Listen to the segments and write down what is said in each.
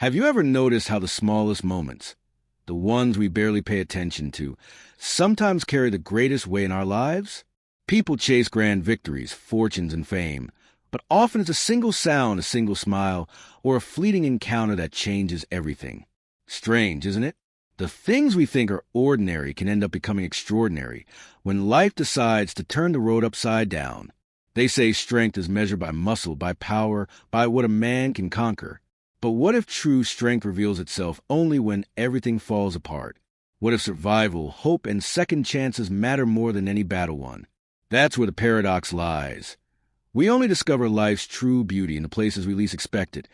Have you ever noticed how the smallest moments, the ones we barely pay attention to, sometimes carry the greatest weight in our lives? People chase grand victories, fortunes, and fame, but often it's a single sound, a single smile, or a fleeting encounter that changes everything. Strange, isn't it? The things we think are ordinary can end up becoming extraordinary when life decides to turn the road upside down. They say strength is measured by muscle, by power, by what a man can conquer. But what if true strength reveals itself only when everything falls apart? What if survival, hope, and second chances matter more than any battle won? That's where the paradox lies. We only discover life's true beauty in the places we least expect it,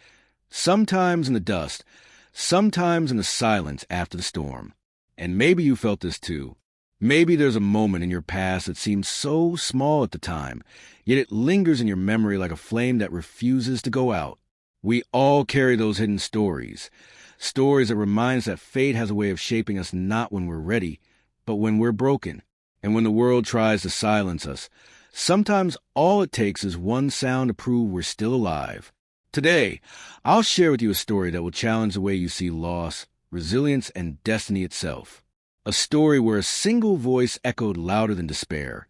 sometimes in the dust, sometimes in the silence after the storm. And maybe you felt this too. Maybe there's a moment in your past that seemed so small at the time, yet it lingers in your memory like a flame that refuses to go out. We all carry those hidden stories, stories that remind us that fate has a way of shaping us not when we're ready, but when we're broken. And when the world tries to silence us, sometimes all it takes is one sound to prove we're still alive. Today, I'll share with you a story that will challenge the way you see loss, resilience, and destiny itself. A story where a single voice echoed louder than despair,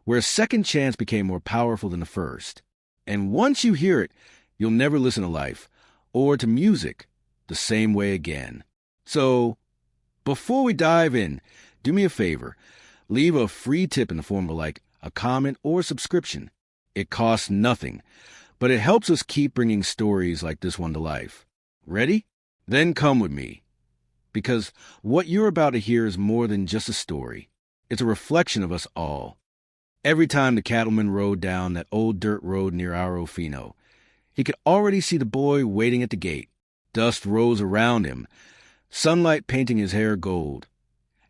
where a second chance became more powerful than the first. And once you hear it, you'll never listen to life, or to music, the same way again. So, before we dive in, do me a favor. Leave a free tip in the form of a comment or subscription. It costs nothing, but it helps us keep bringing stories like this one to life. Ready? Then come with me. Because what you're about to hear is more than just a story. It's a reflection of us all. Every time the cattleman rode down that old dirt road near Arofino, he could already see the boy waiting at the gate. Dust rose around him, sunlight painting his hair gold,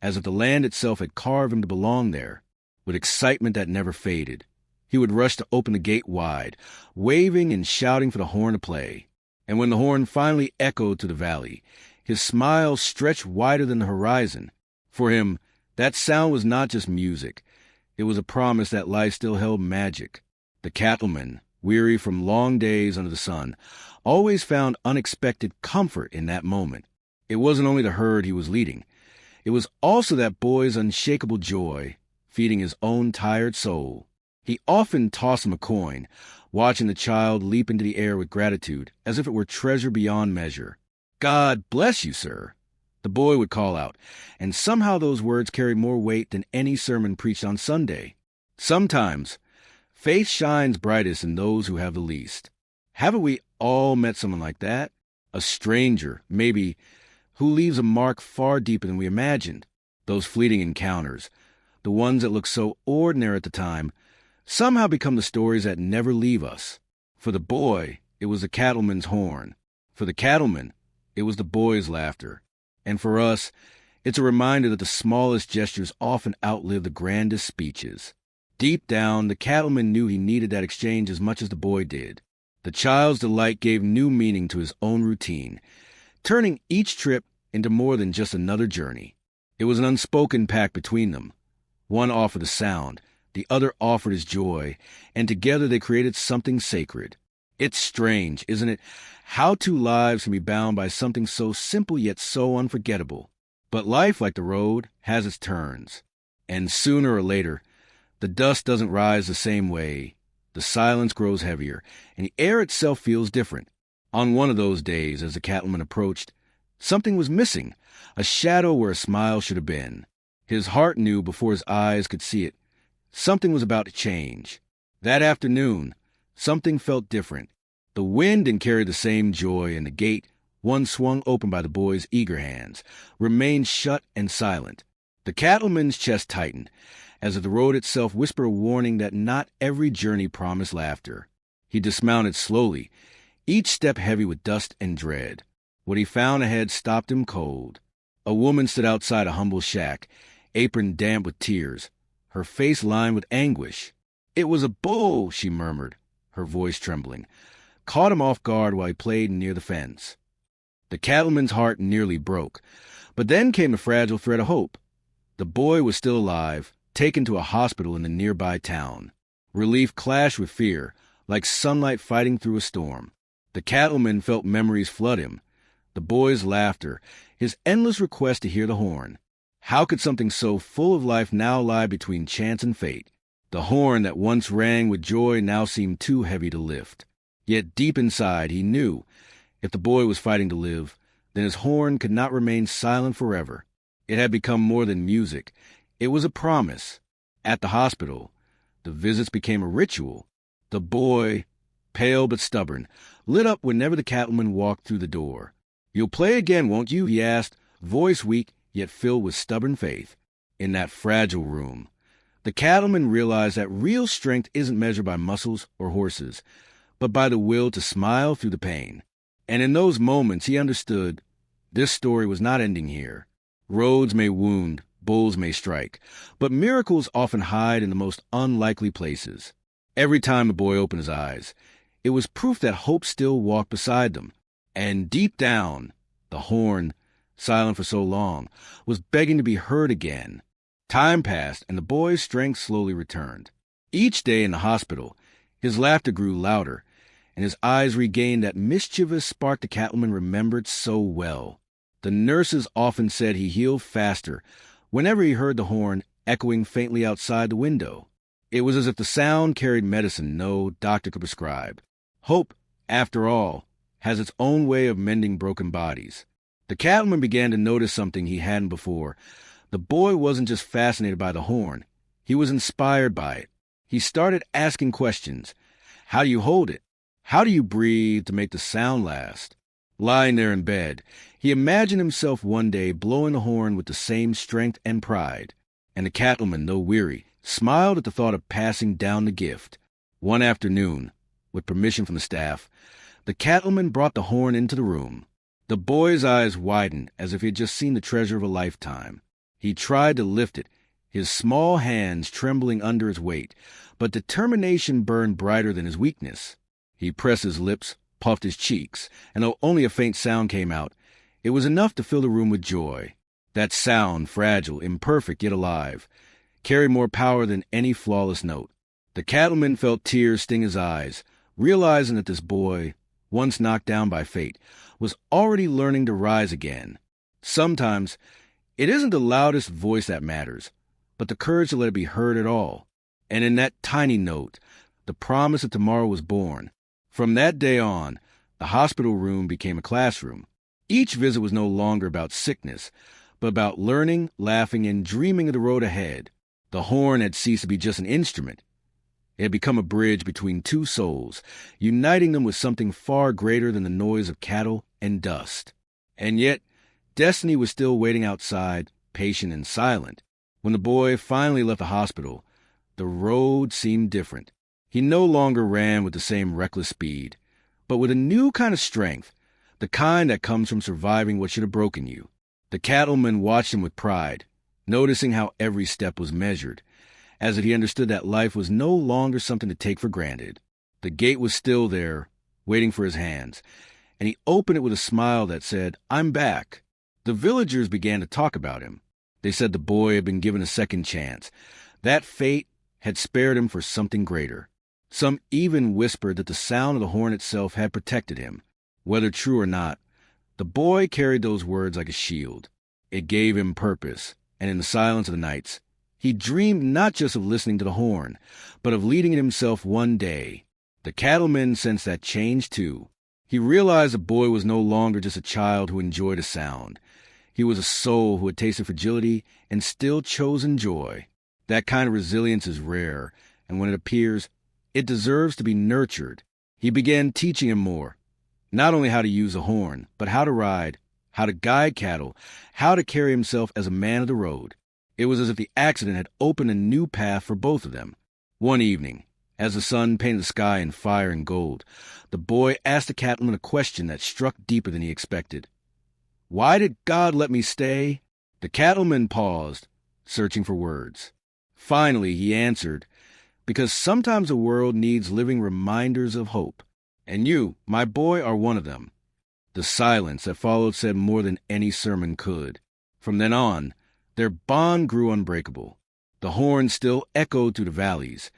as if the land itself had carved him to belong there. With excitement that never faded, he would rush to open the gate wide, waving and shouting for the horn to play. And when the horn finally echoed to the valley, his smile stretched wider than the horizon. For him, that sound was not just music. It was a promise that life still held magic. The cattleman, weary from long days under the sun, always found unexpected comfort in that moment. It wasn't only the herd he was leading. It was also that boy's unshakable joy, feeding his own tired soul. He often tossed him a coin, watching the child leap into the air with gratitude, as if it were treasure beyond measure. "God bless you, sir," the boy would call out, and somehow those words carried more weight than any sermon preached on Sunday. Sometimes, faith shines brightest in those who have the least. Haven't we all met someone like that? A stranger, maybe, who leaves a mark far deeper than we imagined. Those fleeting encounters, the ones that look so ordinary at the time, somehow become the stories that never leave us. For the boy, it was the cattleman's horn. For the cattleman, it was the boy's laughter. And for us, it's a reminder that the smallest gestures often outlive the grandest speeches. Deep down, the cattleman knew he needed that exchange as much as the boy did. The child's delight gave new meaning to his own routine, turning each trip into more than just another journey. It was an unspoken pact between them. One offered the sound, the other offered his joy, and together they created something sacred. It's strange, isn't it, how two lives can be bound by something so simple yet so unforgettable. But life, like the road, has its turns. And sooner or later, the dust doesn't rise the same way. The silence grows heavier, and the air itself feels different. On one of those days, as the cattleman approached, something was missing, a shadow where a smile should have been. His heart knew before his eyes could see it. Something was about to change. That afternoon, something felt different. The wind didn't carry the same joy, and the gate, one swung open by the boy's eager hands, remained shut and silent. The cattleman's chest tightened, as if the road itself whispered a warning that not every journey promised laughter. He dismounted slowly, each step heavy with dust and dread. What he found ahead stopped him cold. A woman stood outside a humble shack, apron damp with tears, her face lined with anguish. "It was a bull," she murmured, her voice trembling. Caught him off guard while he played near the fence. The cattleman's heart nearly broke, but then came the fragile thread of hope. The boy was still alive, taken to a hospital in the nearby town. Relief clashed with fear, like sunlight fighting through a storm. The cattleman felt memories flood him, The boy's laughter, his endless request to hear the horn. How could something so full of life now lie between chance and fate? The horn that once rang with joy now seemed too heavy to lift. Yet deep inside he knew, if the boy was fighting to live, then his horn could not remain silent forever. It had become more than music. It was a promise. At the hospital, the visits became a ritual. The boy, pale but stubborn, lit up whenever the cattleman walked through the door. "You'll play again, won't you?" he asked, voice weak yet filled with stubborn faith. In that fragile room, the cattleman realized that real strength isn't measured by muscles or horses, but by the will to smile through the pain. And in those moments he understood this story was not ending here. Roads may wound, bulls may strike, but miracles often hide in the most unlikely places. Every time the boy opened his eyes, it was proof that hope still walked beside them. And deep down, the horn, silent for so long, was begging to be heard again. Time passed, and the boy's strength slowly returned. Each day in the hospital, his laughter grew louder, and his eyes regained that mischievous spark the cattleman remembered so well. The nurses often said he healed faster whenever he heard the horn echoing faintly outside the window. It was as if the sound carried medicine no doctor could prescribe. Hope, after all, has its own way of mending broken bodies. The cattleman began to notice something he hadn't before. The boy wasn't just fascinated by the horn. He was inspired by it. He started asking questions. How do you hold it? How do you breathe to make the sound last? Lying there in bed, he imagined himself one day blowing the horn with the same strength and pride. And the cattleman, though weary, smiled at the thought of passing down the gift. One afternoon, with permission from the staff, the cattleman brought the horn into the room. The boy's eyes widened as if he had just seen the treasure of a lifetime. He tried to lift it, his small hands trembling under its weight, but determination burned brighter than his weakness. He pressed his lips, puffed his cheeks, and though only a faint sound came out, it was enough to fill the room with joy. That sound, fragile, imperfect, yet alive, carried more power than any flawless note. The cattleman felt tears sting his eyes, realizing that this boy, once knocked down by fate, was already learning to rise again. Sometimes, it isn't the loudest voice that matters, but the courage to let it be heard at all. And in that tiny note, the promise that tomorrow was born. From that day on, the hospital room became a classroom. Each visit was no longer about sickness, but about learning, laughing, and dreaming of the road ahead. The horn had ceased to be just an instrument. It had become a bridge between two souls, uniting them with something far greater than the noise of cattle and dust. And yet, destiny was still waiting outside, patient and silent. When the boy finally left the hospital, the road seemed different. He no longer ran with the same reckless speed, but with a new kind of strength, the kind that comes from surviving what should have broken you. The cattleman watched him with pride, noticing how every step was measured, as if he understood that life was no longer something to take for granted. The gate was still there, waiting for his hands, and he opened it with a smile that said, "I'm back." The villagers began to talk about him. They said the boy had been given a second chance. That fate had spared him for something greater. Some even whispered that the sound of the horn itself had protected him. Whether true or not, the boy carried those words like a shield. It gave him purpose, and in the silence of the nights, he dreamed not just of listening to the horn, but of leading it himself one day. The cattleman sensed that change too. He realized the boy was no longer just a child who enjoyed a sound. He was a soul who had tasted fragility and still chosen joy. That kind of resilience is rare, and when it appears, it deserves to be nurtured. He began teaching him more, not only how to use a horn, but how to ride, how to guide cattle, how to carry himself as a man of the road. It was as if the accident had opened a new path for both of them. One evening, as the sun painted the sky in fire and gold, the boy asked the cattleman a question that struck deeper than he expected. "Why did God let me stay?" The cattleman paused, searching for words. Finally, he answered, "Because sometimes the world needs living reminders of hope. And you, my boy, are one of them." The silence that followed said more than any sermon could. From then on, their bond grew unbreakable. The horn still echoed through the valleys,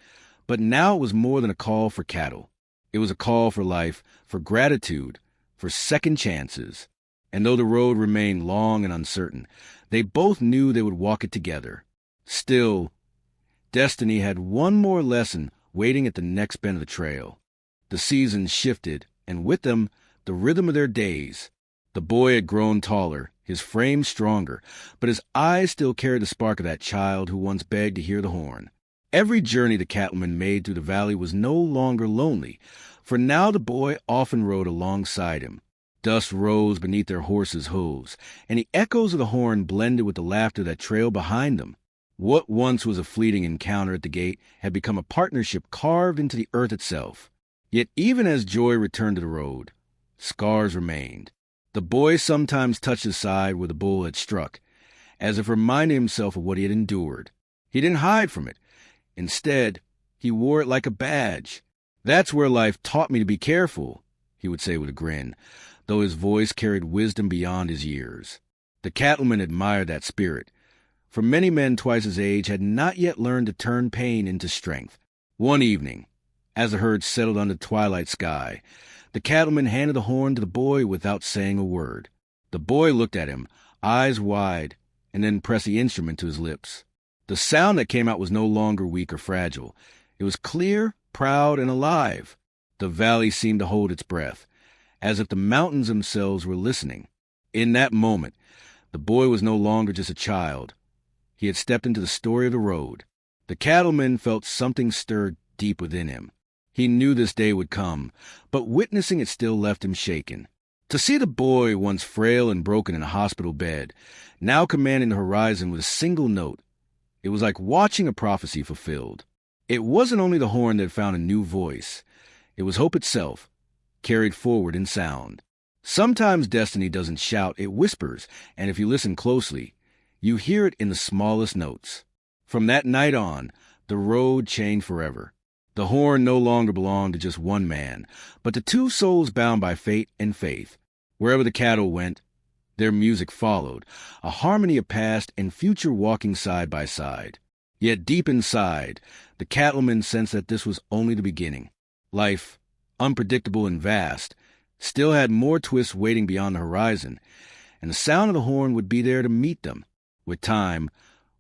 but now it was more than a call for cattle. It was a call for life, for gratitude, for second chances. And though the road remained long and uncertain, they both knew they would walk it together. Still, destiny had one more lesson waiting at the next bend of the trail. The seasons shifted, and with them, the rhythm of their days. The boy had grown taller, his frame stronger, but his eyes still carried the spark of that child who once begged to hear the horn. Every journey the cattleman made through the valley was no longer lonely, for now the boy often rode alongside him. Dust rose beneath their horses' hooves, and the echoes of the horn blended with the laughter that trailed behind them. What once was a fleeting encounter at the gate had become a partnership carved into the earth itself. Yet even as joy returned to the road, scars remained. The boy sometimes touched his side where the bull had struck, as if reminding himself of what he had endured. He didn't hide from it. Instead, he wore it like a badge. "That's where life taught me to be careful," he would say with a grin, though his voice carried wisdom beyond his years. The cattleman admired that spirit, for many men twice his age had not yet learned to turn pain into strength. One evening, as the herd settled under the twilight sky, the cattleman handed the horn to the boy without saying a word. The boy looked at him, eyes wide, and then pressed the instrument to his lips. The sound that came out was no longer weak or fragile. It was clear, proud, and alive. The valley seemed to hold its breath, as if the mountains themselves were listening. In that moment, the boy was no longer just a child. He had stepped into the story of the road. The cattleman felt something stir deep within him. He knew this day would come, but witnessing it still left him shaken. To see the boy, once frail and broken in a hospital bed, now commanding the horizon with a single note, it was like watching a prophecy fulfilled. It wasn't only the horn that found a new voice. It was hope itself, carried forward in sound. Sometimes destiny doesn't shout, it whispers, and if you listen closely, you hear it in the smallest notes. From that night on, the road changed forever. The horn no longer belonged to just one man, but to two souls bound by fate and faith. Wherever the cattle went, their music followed, a harmony of past and future walking side by side. Yet deep inside, the cattleman sensed that this was only the beginning. Life, unpredictable and vast, still had more twists waiting beyond the horizon, and the sound of the horn would be there to meet them. With time,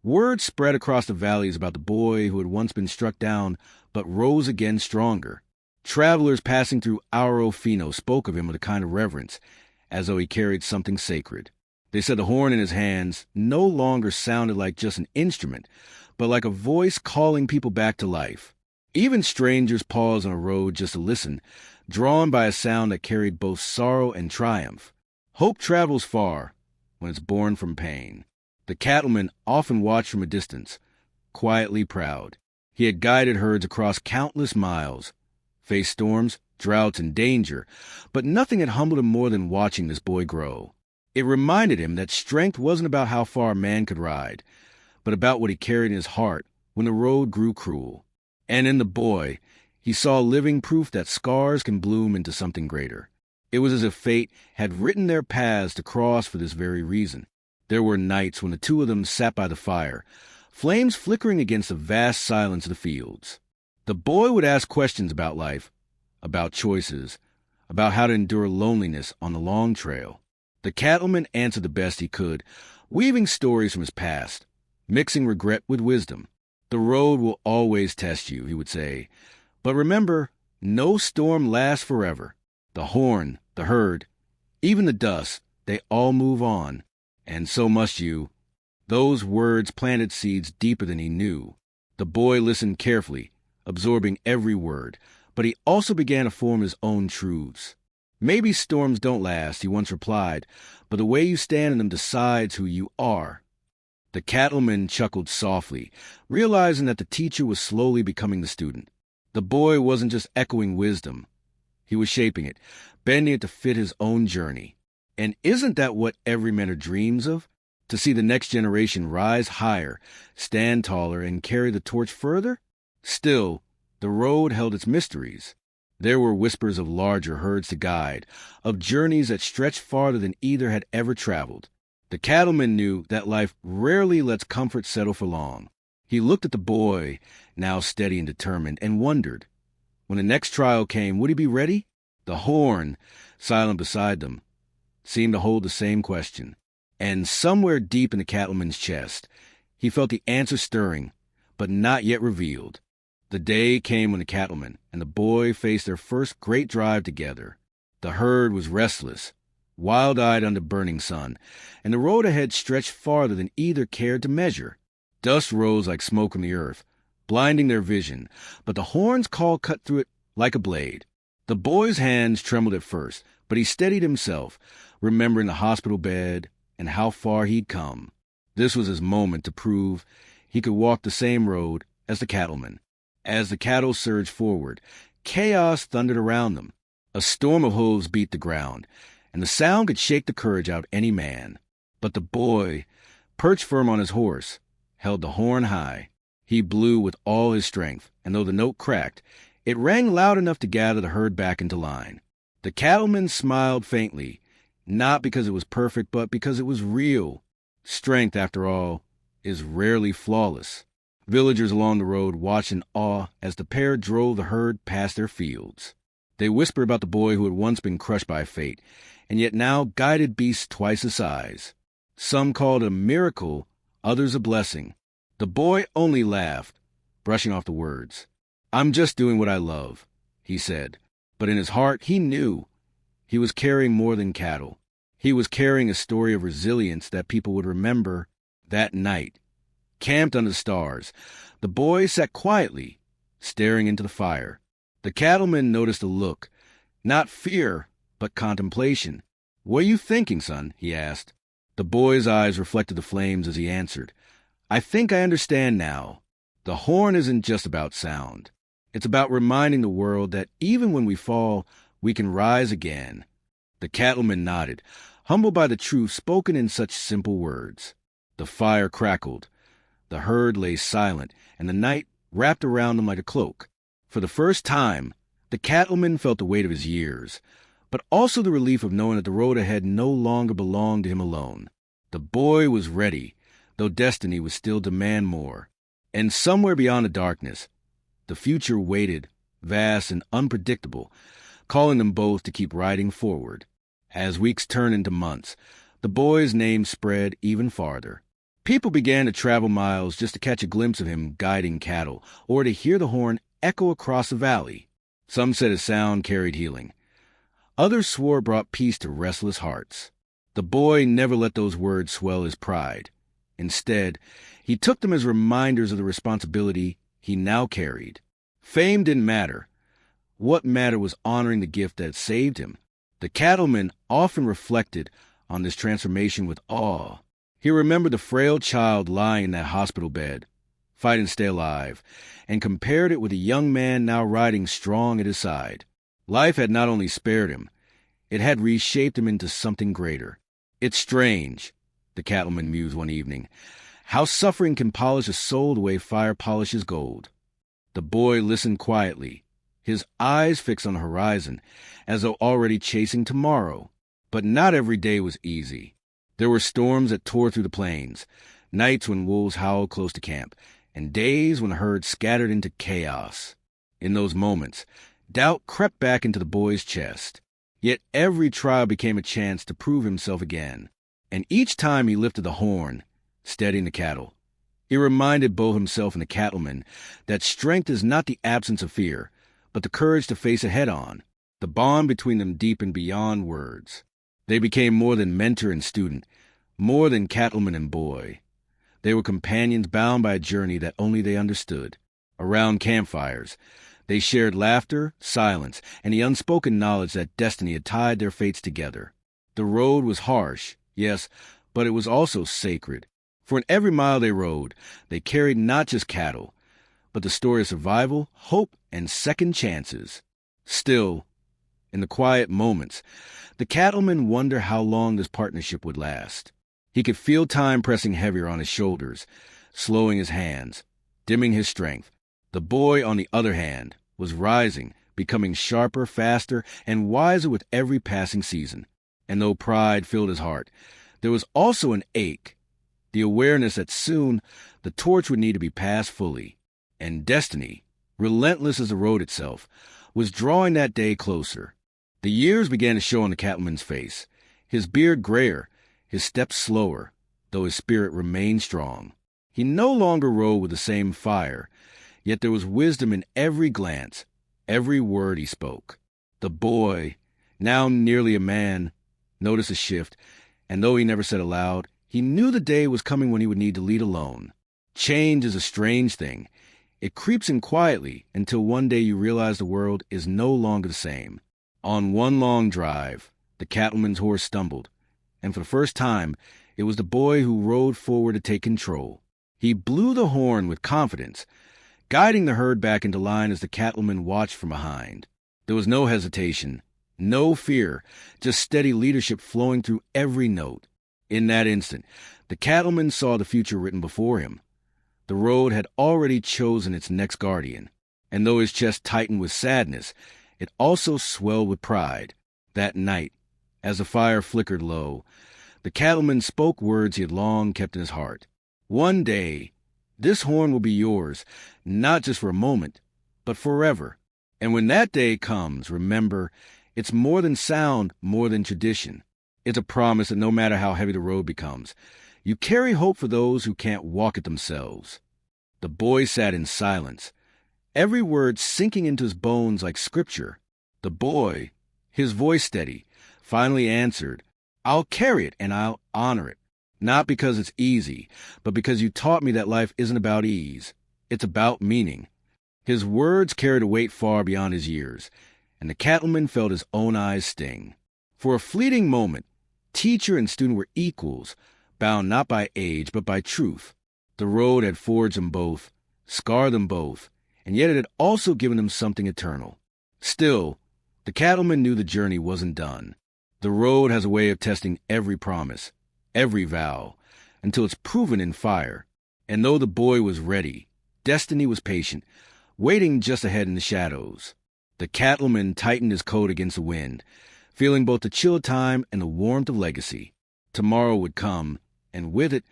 word spread across the valleys about the boy who had once been struck down but rose again stronger. Travelers passing through Auro Fino spoke of him with a kind of reverence, as though he carried something sacred. They said the horn in his hands no longer sounded like just an instrument, but like a voice calling people back to life. Even strangers paused on a road just to listen, drawn by a sound that carried both sorrow and triumph. Hope travels far when it's born from pain. The cattleman often watched from a distance, quietly proud. He had guided herds across countless miles, faced storms, droughts, and danger, but nothing had humbled him more than watching this boy grow. It reminded him that strength wasn't about how far a man could ride, but about what he carried in his heart when the road grew cruel. And in the boy, he saw living proof that scars can bloom into something greater. It was as if fate had written their paths to cross for this very reason. There were nights when the two of them sat by the fire, flames flickering against the vast silence of the fields. The boy would ask questions about life, about choices, about how to endure loneliness on the long trail. The cattleman answered the best he could, weaving stories from his past, mixing regret with wisdom. "The road will always test you," he would say, "but remember, no storm lasts forever. The horn, the herd, even the dust, they all move on, and so must you." Those words planted seeds deeper than he knew. The boy listened carefully, absorbing every word, but he also began to form his own truths. "Maybe storms don't last," he once replied, "but the way you stand in them decides who you are." The cattleman chuckled softly, realizing that the teacher was slowly becoming the student. The boy wasn't just echoing wisdom. He was shaping it, bending it to fit his own journey. And isn't that what every man dreams of? To see the next generation rise higher, stand taller, and carry the torch further? Still, the road held its mysteries. There were whispers of larger herds to guide, of journeys that stretched farther than either had ever traveled. The cattleman knew that life rarely lets comfort settle for long. He looked at the boy, now steady and determined, and wondered, when the next trial came, would he be ready? The horn, silent beside them, seemed to hold the same question. And somewhere deep in the cattleman's chest, he felt the answer stirring, but not yet revealed. The day came when the cattleman and the boy faced their first great drive together. The herd was restless, wild-eyed under burning sun, and the road ahead stretched farther than either cared to measure. Dust rose like smoke from the earth, blinding their vision, but the horn's call cut through it like a blade. The boy's hands trembled at first, but he steadied himself, remembering the hospital bed and how far he'd come. This was his moment to prove he could walk the same road as the cattleman. As the cattle surged forward, chaos thundered around them. A storm of hooves beat the ground, and the sound could shake the courage out of any man. But the boy, perched firm on his horse, held the horn high. He blew with all his strength, and though the note cracked, it rang loud enough to gather the herd back into line. The cattleman smiled faintly, not because it was perfect, but because it was real. Strength, after all, is rarely flawless. Villagers along the road watched in awe as the pair drove the herd past their fields. They whispered about the boy who had once been crushed by fate, and yet now guided beasts twice his size. Some called it a miracle, others a blessing. The boy only laughed, brushing off the words. "I'm just doing what I love," he said. But in his heart, he knew he was carrying more than cattle. He was carrying a story of resilience that people would remember that night. Camped under the stars, the boy sat quietly, staring into the fire. The cattleman noticed a look, not fear, but contemplation. "What are you thinking, son?" he asked. The boy's eyes reflected the flames as he answered. "I think I understand now. The horn isn't just about sound. It's about reminding the world that even when we fall, we can rise again." The cattleman nodded, humbled by the truth spoken in such simple words. The fire crackled. The herd lay silent, and the night wrapped around them like a cloak. For the first time, the cattleman felt the weight of his years, but also the relief of knowing that the road ahead no longer belonged to him alone. The boy was ready, though destiny would still demand more. And somewhere beyond the darkness, the future waited, vast and unpredictable, calling them both to keep riding forward. As weeks turned into months, the boy's name spread even farther. People began to travel miles just to catch a glimpse of him guiding cattle, or to hear the horn echo across the valley. Some said his sound carried healing. Others swore it brought peace to restless hearts. The boy never let those words swell his pride. Instead, he took them as reminders of the responsibility he now carried. Fame didn't matter. What mattered was honoring the gift that saved him. The cattleman often reflected on this transformation with awe. He remembered the frail child lying in that hospital bed, fighting to stay alive, and compared it with a young man now riding strong at his side. Life had not only spared him, it had reshaped him into something greater. "It's strange," the cattleman mused one evening, "how suffering can polish a soul the way fire polishes gold." The boy listened quietly, his eyes fixed on the horizon, as though already chasing tomorrow. But not every day was easy. There were storms that tore through the plains, nights when wolves howled close to camp, and days when the herd scattered into chaos. In those moments, doubt crept back into the boy's chest. Yet every trial became a chance to prove himself again. And each time he lifted the horn, steadying the cattle, he reminded both himself and the cattleman that strength is not the absence of fear, but the courage to face it head-on. The bond between them deepened beyond words. They became more than mentor and student, more than cattleman and boy. They were companions bound by a journey that only they understood. Around campfires, they shared laughter, silence, and the unspoken knowledge that destiny had tied their fates together. The road was harsh, yes, but it was also sacred. For in every mile they rode, they carried not just cattle, but the story of survival, hope, and second chances. Still, in the quiet moments, the cattleman wondered how long this partnership would last. He could feel time pressing heavier on his shoulders, slowing his hands, dimming his strength. The boy, on the other hand, was rising, becoming sharper, faster, and wiser with every passing season. And though pride filled his heart, there was also an ache, the awareness that soon the torch would need to be passed fully. And destiny, relentless as the road itself, was drawing that day closer. The years began to show on the cattleman's face. His beard grayer, his steps slower, though his spirit remained strong. He no longer rode with the same fire, yet there was wisdom in every glance, every word he spoke. The boy, now nearly a man, noticed a shift, and though he never said aloud, he knew the day was coming when he would need to lead alone. Change is a strange thing. It creeps in quietly until one day you realize the world is no longer the same. On one long drive, the cattleman's horse stumbled, and for the first time, it was the boy who rode forward to take control. He blew the horn with confidence, guiding the herd back into line as the cattleman watched from behind. There was no hesitation, no fear, just steady leadership flowing through every note. In that instant, the cattleman saw the future written before him. The road had already chosen its next guardian, and though his chest tightened with sadness, it also swelled with pride. That night, as the fire flickered low, the cattleman spoke words he had long kept in his heart. One day, this horn will be yours, not just for a moment, but forever. And when that day comes, remember, it's more than sound, more than tradition. It's a promise that no matter how heavy the road becomes, you carry hope for those who can't walk it themselves. The boy sat in silence, every word sinking into his bones like scripture. The boy, his voice steady, finally answered, "I'll carry it and I'll honor it. Not because it's easy, but because you taught me that life isn't about ease. It's about meaning." His words carried a weight far beyond his years, and the cattleman felt his own eyes sting. For a fleeting moment, teacher and student were equals, bound not by age, but by truth. The road had forged them both, scarred them both, and yet it had also given them something eternal. Still, the cattleman knew the journey wasn't done. The road has a way of testing every promise, every vow, until it's proven in fire. And though the boy was ready, destiny was patient, waiting just ahead in the shadows. The cattleman tightened his coat against the wind, feeling both the chill of time and the warmth of legacy. Tomorrow would come, and with it,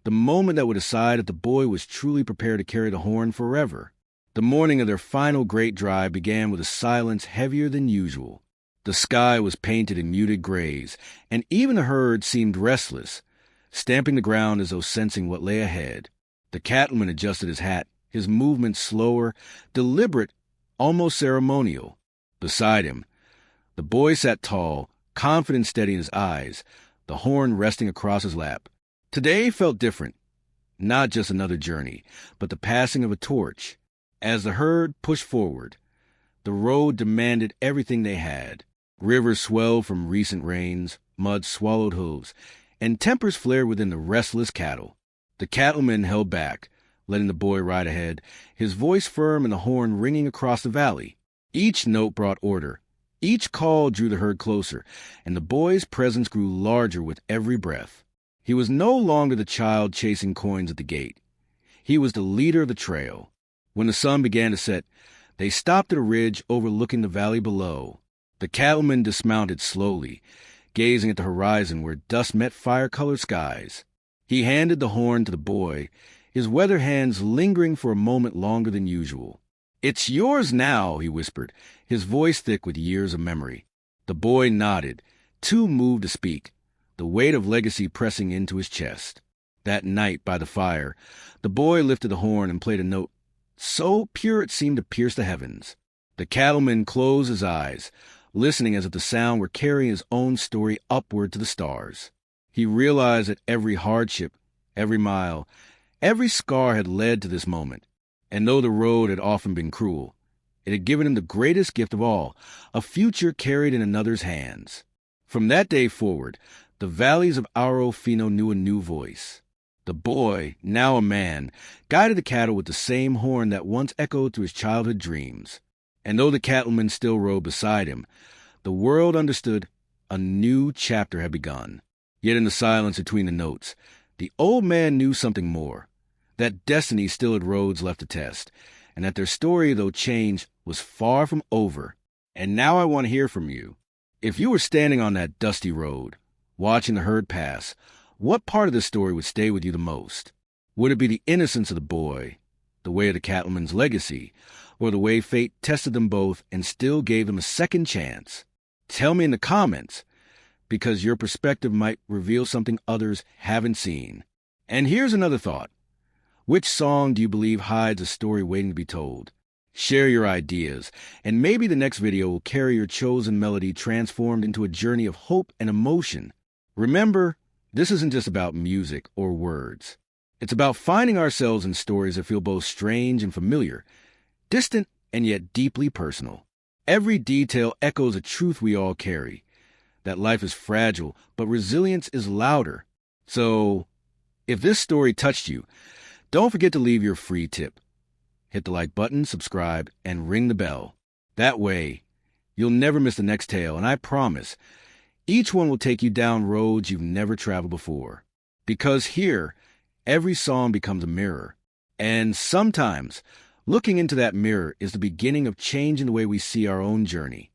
the moment that would decide if the boy was truly prepared to carry the horn forever. The morning of their final great drive began with a silence heavier than usual. The sky was painted in muted grays, and even the herd seemed restless, stamping the ground as though sensing what lay ahead. The cattleman adjusted his hat, his movements slower, deliberate, almost ceremonial. Beside him, the boy sat tall, confident, steady in his eyes, the horn resting across his lap. Today felt different. Not just another journey, but the passing of a torch. As the herd pushed forward, the road demanded everything they had. Rivers swelled from recent rains, mud swallowed hooves, and tempers flared within the restless cattle. The cattleman held back, letting the boy ride ahead, his voice firm and the horn ringing across the valley. Each note brought order. Each call drew the herd closer, and the boy's presence grew larger with every breath. He was no longer the child chasing coins at the gate. He was the leader of the trail. When the sun began to set, they stopped at a ridge overlooking the valley below. The cattleman dismounted slowly, gazing at the horizon where dust met fire-colored skies. He handed the horn to the boy, his weather hands lingering for a moment longer than usual. "It's yours now," he whispered, his voice thick with years of memory. The boy nodded, too moved to speak, the weight of legacy pressing into his chest. That night, by the fire, the boy lifted the horn and played a note so pure it seemed to pierce the heavens. The cattleman closed his eyes, listening as if the sound were carrying his own story upward to the stars. He realized that every hardship, every mile, every scar had led to this moment, and though the road had often been cruel, it had given him the greatest gift of all, a future carried in another's hands. From that day forward, the valleys of Aro Fino knew a new voice. The boy, now a man, guided the cattle with the same horn that once echoed through his childhood dreams. And though the cattleman still rode beside him, the world understood a new chapter had begun. Yet in the silence between the notes, the old man knew something more, that destiny still had roads left to test, and that their story, though changed, was far from over. And now I want to hear from you. If you were standing on that dusty road, watching the herd pass, what part of the story would stay with you the most? Would it be the innocence of the boy, the way of the cattleman's legacy, or the way fate tested them both and still gave them a second chance? Tell me in the comments. because your perspective might reveal something others haven't seen. And here's another thought. Which song do you believe hides a story waiting to be told? Share your ideas, and maybe the next video will carry your chosen melody transformed into a journey of hope and emotion. Remember, this isn't just about music or words. It's about finding ourselves in stories that feel both strange and familiar, distant and yet deeply personal. Every detail echoes a truth we all carry, that life is fragile, but resilience is louder. So, if this story touched you, don't forget to leave your free tip. Hit the like button, subscribe, and ring the bell. That way, you'll never miss the next tale, and I promise, each one will take you down roads you've never traveled before. Because here, every song becomes a mirror. And sometimes, looking into that mirror is the beginning of changing the way we see our own journey.